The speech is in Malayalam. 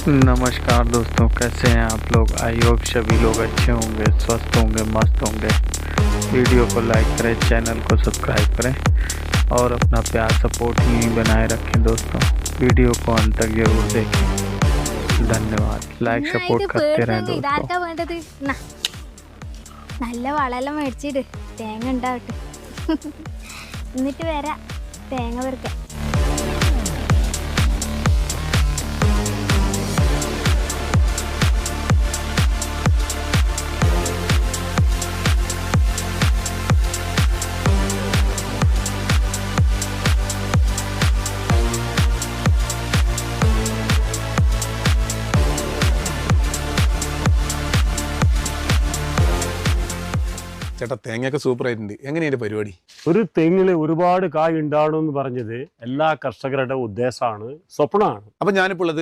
नमस्कार दोस्तों, कैसे हैं आप लोग। आई होप सभी लोग अच्छे होंगे, स्वस्थ होंगे, मस्त होंगे। वीडियो को लाइक करें, चैनल को सब्सक्राइब करें और अपना प्यार सपोर्ट ही बनाए रखें दोस्तों। वीडियो को अंत तक जरूर देखें। धन्यवाद। लाइक सपोर्ट करते रहें दोस्तों। നല്ല വളമെല്ലാം മേടിച്ചിട്ട് തേങ്ങ ഉണ്ടാവട്ടെ, എന്നിട്ട് വരാം തേങ്ങ പെറുക്കാൻ. ചേട്ടാ തേങ്ങയൊക്കെ സൂപ്പർ ആയിട്ടുണ്ട്. എങ്ങനെയാണ് പരിപാടി? ഒരു തെങ്ങിൽ ഒരുപാട് കായ് ഉണ്ടാവണം എന്ന് പറഞ്ഞത് എല്ലാ കർഷകരുടെ ഉദ്ദേശമാണ്, സ്വപ്നമാണ്. അപ്പൊ ഞാനിപ്പോൾ ഉള്ളത്